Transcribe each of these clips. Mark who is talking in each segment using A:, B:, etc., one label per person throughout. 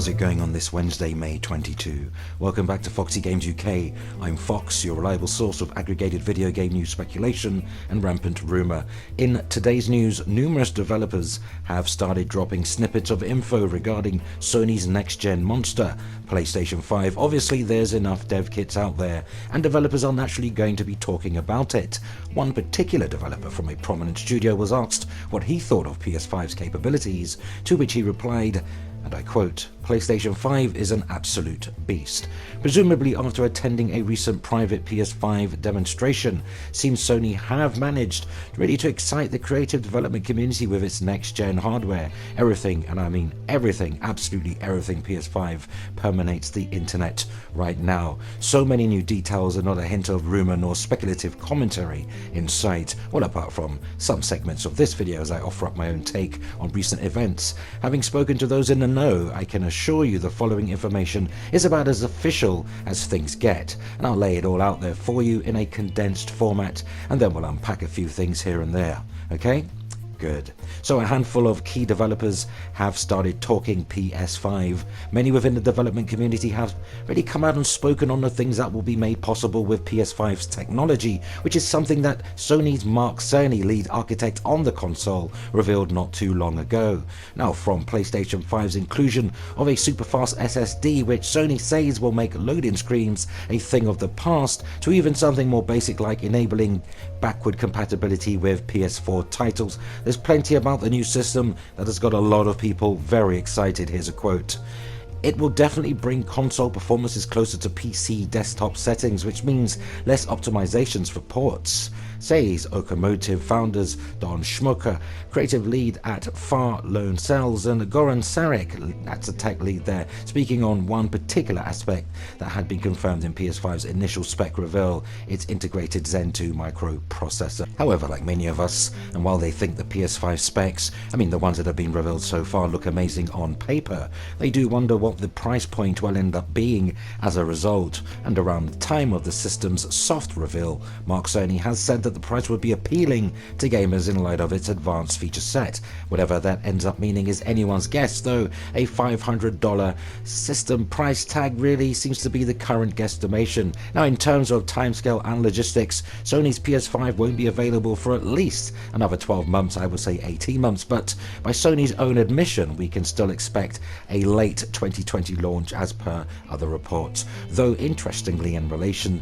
A: How's it going on this Wednesday, May 22? Welcome back to FOXY Games UK. I'm Fox, your reliable source of aggregated video game news, speculation and rampant rumour. In today's news, numerous developers have started dropping snippets of info regarding Sony's next-gen monster, PlayStation 5. Obviously, there's enough dev kits out there, and developers are naturally going to be talking about it. One particular developer from a prominent studio was asked what he thought of PS5's capabilities, to which he replied, and I quote, "PlayStation 5 is an absolute beast." Presumably after attending a recent private PS5 demonstration, seems Sony have managed really to excite the creative development community with its next-gen hardware. Everything, and I mean everything, absolutely everything PS5 permeates the internet right now. So many new details and not a hint of rumour nor speculative commentary in sight. Well, apart from some segments of this video as I offer up my own take on recent events. Having spoken to those in the know, I can assure you the following information is about as official as things get, and I'll lay it all out there for you in a condensed format, and then we'll unpack a few things here and there. Okay? Good. So a handful of key developers have started talking PS5. Many within the development community have really come out and spoken on the things that will be made possible with PS5's technology, which is something that Sony's Mark Cerny, lead architect on the console, revealed not too long ago. Now, from PlayStation 5's inclusion of a super fast SSD, which Sony says will make loading screens a thing of the past, to even something more basic like enabling backward compatibility with PS4 titles. There's plenty about the new system that has got a lot of people very excited. Here's a quote. "It will definitely bring console performances closer to PC desktop settings, which means less optimizations for ports," says Okomotive founders Don Schmucker, creative lead at Far Lone Cells, and Goran Sarek, that's a tech lead there, speaking on one particular aspect that had been confirmed in PS5's initial spec reveal, its integrated Zen 2 microprocessor. However, like many of us, and while they think the PS5 specs, I mean the ones that have been revealed so far, look amazing on paper, they do wonder what the price point will end up being as a result. And around the time of the system's soft reveal, Mark Cerny has said that the price would be appealing to gamers in light of its advanced feature set. Whatever that ends up meaning is anyone's guess, though a $500 system price tag really seems to be the current guesstimation. Now, in terms of timescale and logistics, Sony's PS5 won't be available for at least another 12 months, I would say 18 months, but by Sony's own admission, we can still expect a late 2020 launch as per other reports. Though interestingly in relation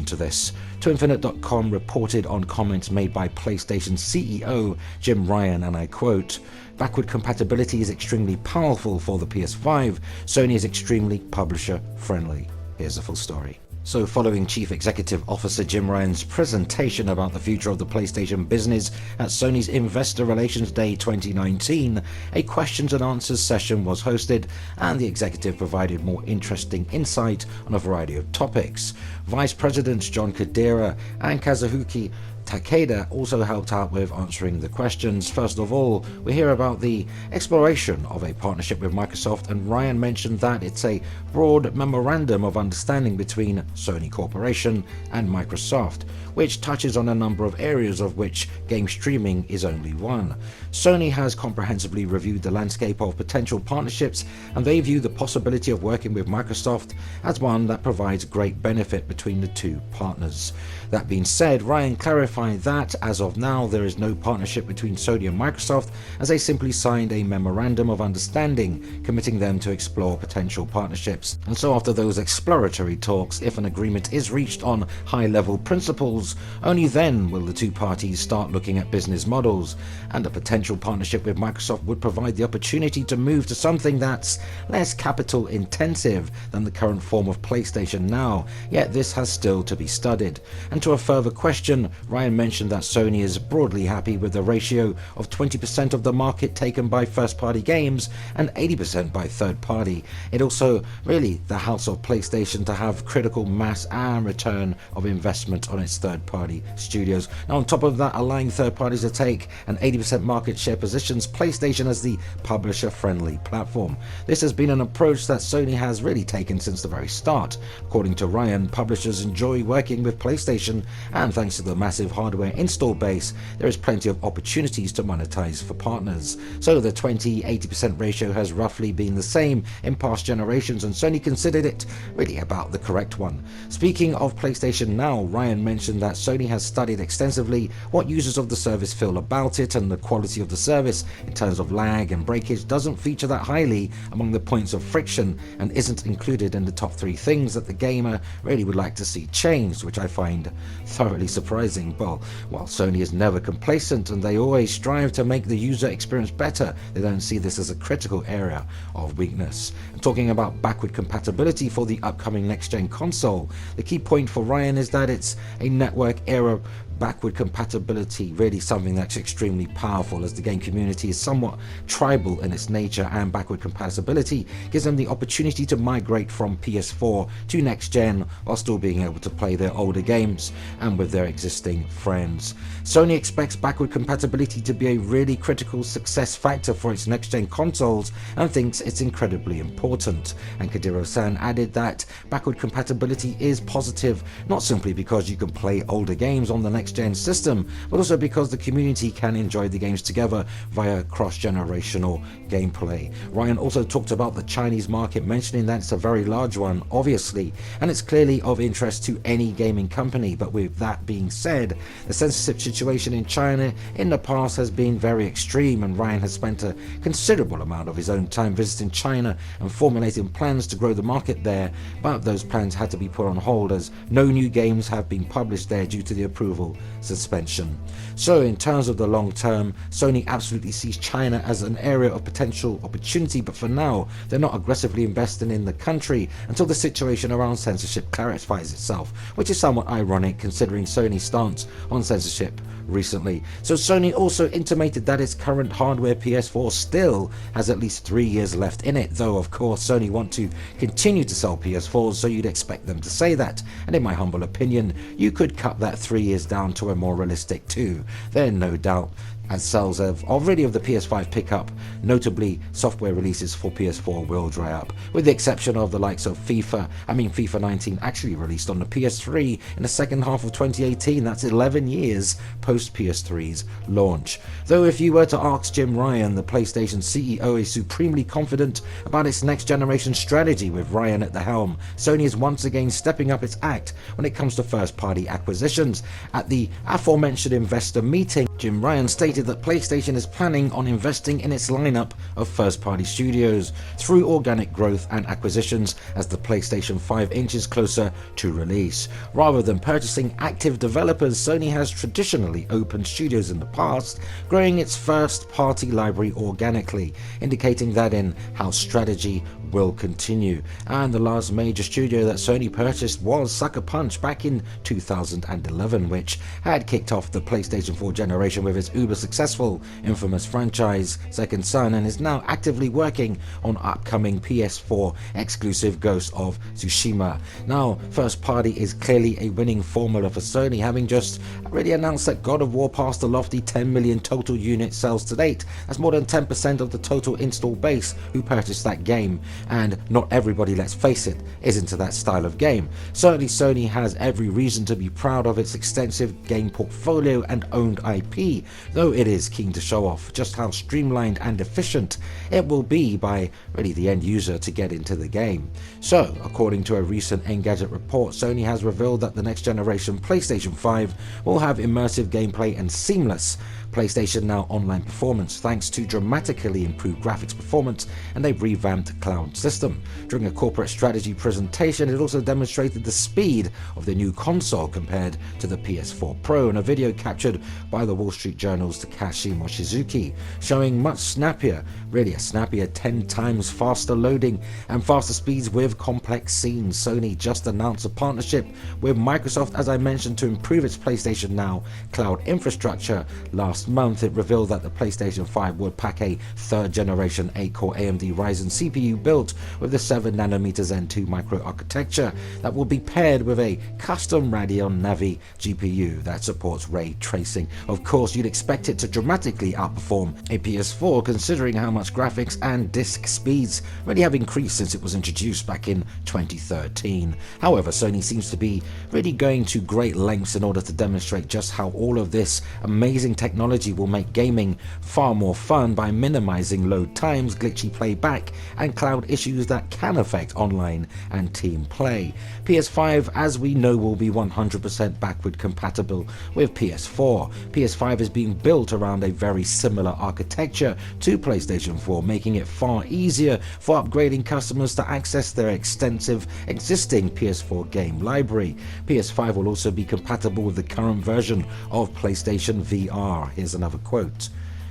A: to this, ToInfinite.com reported on comments made by PlayStation CEO Jim Ryan, and I quote, "Backward compatibility is extremely powerful for the PS5. Sony is extremely publisher friendly." Here's the full story. So following Chief Executive Officer Jim Ryan's presentation about the future of the PlayStation business at Sony's Investor Relations Day 2019, a questions and answers session was hosted, and the executive provided more interesting insight on a variety of topics. Vice Presidents John Kadira and Kazuhiki Takeda also helped out with answering the questions. First of all, we hear about the exploration of a partnership with Microsoft, and Ryan mentioned that it's a broad memorandum of understanding between Sony Corporation and Microsoft, which touches on a number of areas, of which game streaming is only one. Sony has comprehensively reviewed the landscape of potential partnerships, and they view the possibility of working with Microsoft as one that provides great benefit between the two partners. That being said, Ryan clarified that as of now there is no partnership between Sony and Microsoft, as they simply signed a memorandum of understanding committing them to explore potential partnerships. And so after those exploratory talks, if an agreement is reached on high-level principles, only then will the two parties start looking at business models, and a potential partnership with Microsoft would provide the opportunity to move to something that's less capital intensive than the current form of PlayStation now, yet this has still to be studied. And to a further question, Ryan mentioned that Sony is broadly happy with the ratio of 20% of the market taken by first-party games and 80% by third-party. It also really the house of PlayStation to have critical mass and return of investment on its third-party studios. Now, on top of that, allowing third parties to take an 80% market share positions PlayStation as the publisher-friendly platform. This has been an approach that Sony has really taken since the very start. According to Ryan, publishers enjoy working with PlayStation, and thanks to the massive hardware install base, there is plenty of opportunities to monetize for partners. So the 20-80% ratio has roughly been the same in past generations, and Sony considered it really about the correct one. Speaking of PlayStation Now, Ryan mentioned that Sony has studied extensively what users of the service feel about it, and the quality of the service in terms of lag and breakage doesn't feature that highly among the points of friction, and isn't included in the top 3 things that the gamer really would like to see changed, which I find thoroughly surprising. Well, while Sony is never complacent and they always strive to make the user experience better, they don't see this as a critical area of weakness. And talking about backward compatibility for the upcoming next-gen console, the key point for Ryan is that it's a network era backward compatibility, really something that's extremely powerful, as the game community is somewhat tribal in its nature, and backward compatibility gives them the opportunity to migrate from PS4 to next gen while still being able to play their older games and with their existing friends. Sony expects backward compatibility to be a really critical success factor for its next gen consoles and thinks it's incredibly important. And Kadiro-san added that backward compatibility is positive, not simply because you can play older games on the next gen system, but also because the community can enjoy the games together via cross-generational gameplay. Ryan also talked about the Chinese market, mentioning that it's a very large one, obviously, and it's clearly of interest to any gaming company. But with that being said, the censorship situation in China in the past has been very extreme, and Ryan has spent a considerable amount of his own time visiting China and formulating plans to grow the market there, but those plans had to be put on hold as no new games have been published there due to the approval suspension. So in terms of the long term, Sony absolutely sees China as an area of potential opportunity, but for now they're not aggressively investing in the country until the situation around censorship clarifies itself, which is somewhat ironic considering Sony's stance on censorship recently. So Sony also intimated that its current hardware PS4 still has at least 3 years left in it, though of course Sony want to continue to sell PS4s, so you'd expect them to say that, and in my humble opinion you could cut that 3 years down to a more realistic 2. Then no doubt as sales of the PS5 pick up, notably software releases for PS4 will dry up, with the exception of the likes of FIFA 19 actually released on the PS3 in the second half of 2018. That's 11 years post PS3's launch. Though if you were to ask Jim Ryan, the PlayStation CEO is supremely confident about its next generation strategy. With Ryan at the helm, Sony is once again stepping up its act when it comes to first party acquisitions. At the aforementioned investor meeting, Jim Ryan stated that PlayStation is planning on investing in its lineup of first-party studios through organic growth and acquisitions as the PlayStation 5 inches closer to release. Rather than purchasing active developers, Sony has traditionally opened studios in the past, growing its first-party library organically, indicating that in-house strategy will continue. And the last major studio that Sony purchased was Sucker Punch back in 2011, which had kicked off the PlayStation 4 generation with its uber successful infamous franchise Second Son, and is now actively working on upcoming PS4 exclusive Ghost of Tsushima. Now, first party is clearly a winning formula for Sony, having just already announced that God of War passed a lofty 10 million total unit sales to date. That's more than 10% of the total install base who purchased that game, and not everybody, let's face it, is into that style of game. Certainly Sony has every reason to be proud of its extensive game portfolio and owned IP, though it is keen to show off just how streamlined and efficient it will be by really the end user to get into the game. So, according to a recent Engadget report, Sony has revealed that the next generation PlayStation 5 will have immersive gameplay and seamless PlayStation Now online performance thanks to dramatically improved graphics performance and a revamped cloud system. During a corporate strategy presentation, it also demonstrated the speed of the new console compared to the PS4 Pro in a video captured by the Wall Street Journal's Takashi Mochizuki, showing much snappier, really a snappier 10 times faster loading and faster speeds with complex scenes. Sony just announced a partnership with Microsoft, as I mentioned, to improve its PlayStation Now cloud infrastructure last last month it revealed that the PlayStation 5 would pack a 3rd generation 8-core AMD Ryzen CPU built with the 7nm Zen 2 microarchitecture that will be paired with a custom Radeon Navi GPU that supports ray tracing. Of course, you'd expect it to dramatically outperform a PS4 considering how much graphics and disk speeds really have increased since it was introduced back in 2013. However, Sony seems to be really going to great lengths in order to demonstrate just how all of this amazing technology will make gaming far more fun by minimizing load times, glitchy playback, and cloud issues that can affect online and team play. PS5, as we know, will be 100% backward compatible with PS4. PS5 is being built around a very similar architecture to PlayStation 4, making it far easier for upgrading customers to access their extensive existing PS4 game library. PS5 will also be compatible with the current version of PlayStation VR. Here's another quote.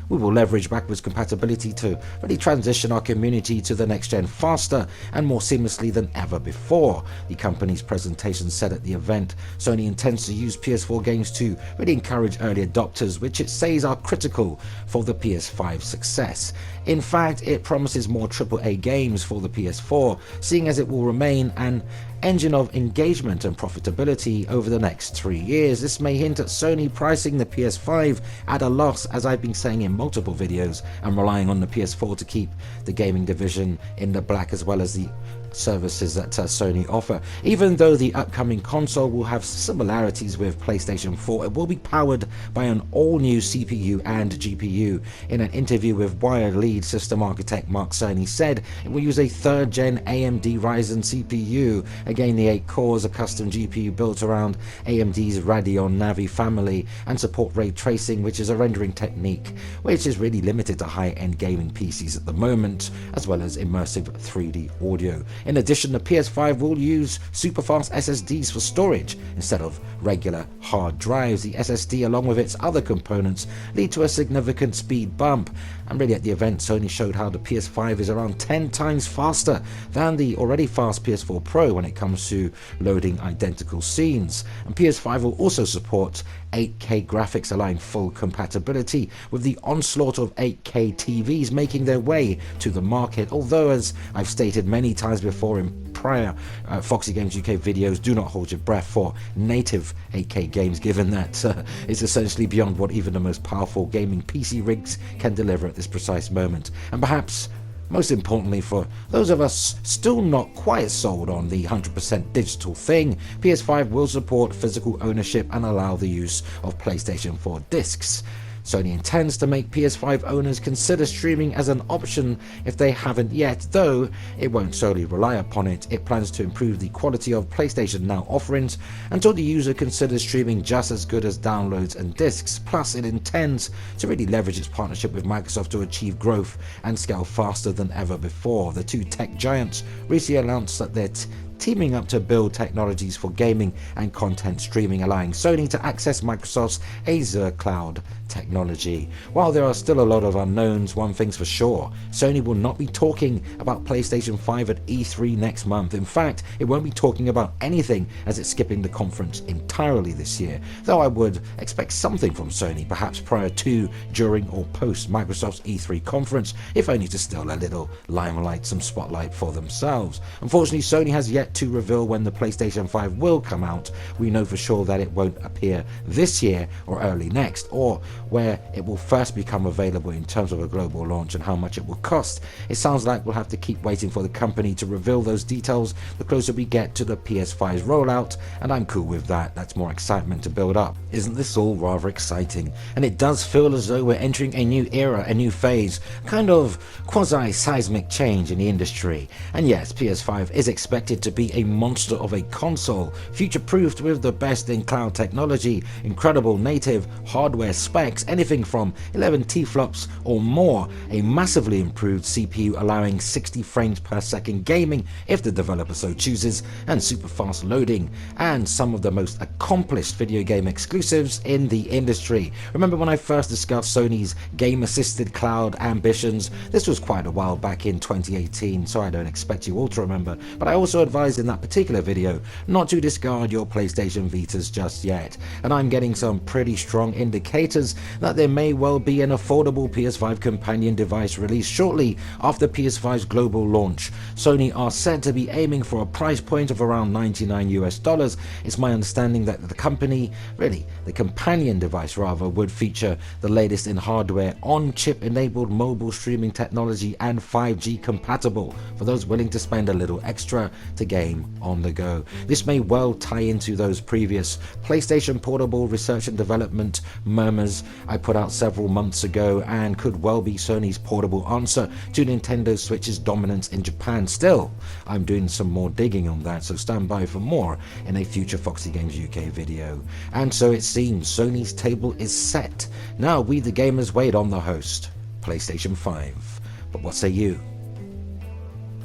A: We will leverage backwards compatibility to really transition our community to the next gen faster and more seamlessly than ever before, the company's presentation said at the event. Sony intends to use PS4 games to really encourage early adopters, which it says are critical for the PS5's success. In fact, it promises more AAA games for the PS4, seeing as it will remain an engine of engagement and profitability over the next 3 years. This may hint at Sony pricing the PS5 at a loss, as I've been saying in multiple videos, and relying on the PS4 to keep the gaming division in the black as well as the services that Sony offer. Even though the upcoming console will have similarities with PlayStation 4, it will be powered by an all-new CPU and GPU. In an interview with Wired, lead system architect Mark Cerny said it will use a 3rd gen AMD Ryzen CPU. Again, the 8 cores, a custom GPU built around AMD's Radeon Navi family, and support ray tracing, which is a rendering technique which is really limited to high-end gaming PCs at the moment, as well as immersive 3D audio. In addition, the PS5 will use super-fast SSDs for storage instead of regular hard drives. The SSD, along with its other components, lead to a significant speed bump. And really, at the event, Sony showed how the PS5 is around 10 times faster than the already fast PS4 Pro when it comes to loading identical scenes. And PS5 will also support 8K graphics, allowing full compatibility with the onslaught of 8K TVs making their way to the market. Although, as I've stated many times before in prior FOXY Games UK videos, do not hold your breath for native 8K games, given that it's essentially beyond what even the most powerful gaming PC rigs can deliver at this precise moment. And perhaps most importantly, for those of us still not quite sold on the 100% digital thing, PS5 will support physical ownership and allow the use of PlayStation 4 discs. Sony intends to make PS5 owners consider streaming as an option if they haven't yet, though it won't solely rely upon it. It plans to improve the quality of PlayStation Now offerings until the user considers streaming just as good as downloads and discs. Plus, it intends to really leverage its partnership with Microsoft to achieve growth and scale faster than ever before. The two tech giants recently announced that they're teaming up to build technologies for gaming and content streaming, allowing Sony to access Microsoft's Azure cloud technology. While there are still a lot of unknowns, one thing's for sure: Sony will not be talking about PlayStation 5 at E3 next month. In fact, it won't be talking about anything, as it's skipping the conference entirely this year, though I would expect something from Sony, perhaps prior to, during, or post Microsoft's E3 conference, if only to steal a little limelight, some spotlight for themselves. Unfortunately, Sony has yet to reveal when the PlayStation 5 will come out. We know for sure that it won't appear this year or early next, or where it will first become available in terms of a global launch and how much it will cost. It sounds like we'll have to keep waiting for the company to reveal those details the closer we get to the PS5's rollout, and I'm cool with that. That's more excitement to build up. Isn't this all rather exciting? And it does feel as though we're entering a new era, a new phase, kind of quasi-seismic change in the industry. And yes, PS5 is expected to be a monster of a console, future-proofed with the best in cloud technology, incredible native hardware specs, anything from 11 T-flops or more, a massively improved CPU allowing 60 frames per second gaming if the developer so chooses, and super fast loading, and some of the most accomplished video game exclusives in the industry. Remember when I first discussed Sony's game-assisted cloud ambitions? This was quite a while back in 2018, so I don't expect you all to remember, but I also advise advised in that particular video not to discard your PlayStation Vitas just yet, and I'm getting some pretty strong indicators that there may well be an affordable PS5 companion device released shortly after PS5's global launch. Sony are said to be aiming for a price point of around $99 US. It's my understanding that the company, really the companion device rather, would feature the latest in hardware, on-chip enabled mobile streaming technology, and 5G compatible for those willing to spend a little extra to game on the go. This may well tie into those previous PlayStation Portable research and development murmurs I put out several months ago, and could well be Sony's portable answer to Nintendo Switch's dominance in Japan. Still, I'm doing some more digging on that, so stand by for more in a future Foxy Games UK video. And so it seems Sony's table is set. Now we the gamers wait on the host, PlayStation 5. But what say you?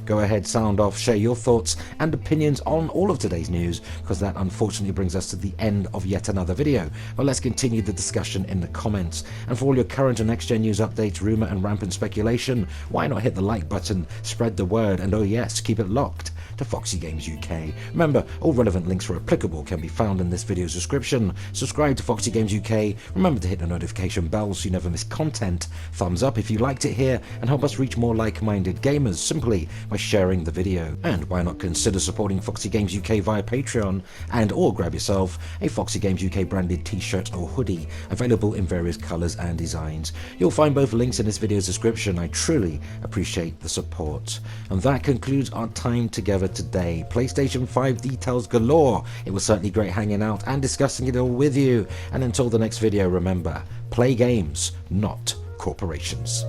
A: Go ahead, sound off, share your thoughts and opinions on all of today's news, because that unfortunately brings us to the end of yet another video. But let's continue the discussion in the comments. And for all your current and next gen news updates, rumor and rampant speculation, why not hit the like button, spread the word, and oh yes, keep it locked to Foxy Games UK. Remember, all relevant links where applicable can be found in this video's description. Subscribe to Foxy Games UK. Remember to hit the notification bell so you never miss content. Thumbs up if you liked it here, and help us reach more like-minded gamers simply by sharing the video. And why not consider supporting Foxy Games UK via Patreon, and or grab yourself a Foxy Games UK branded t-shirt or hoodie, available in various colours and designs. You'll find both links in this video's description. I truly appreciate the support. And that concludes our time together today. PlayStation 5 details galore. It was certainly great hanging out and discussing it all with you. And until the next video, remember, play games, not corporations.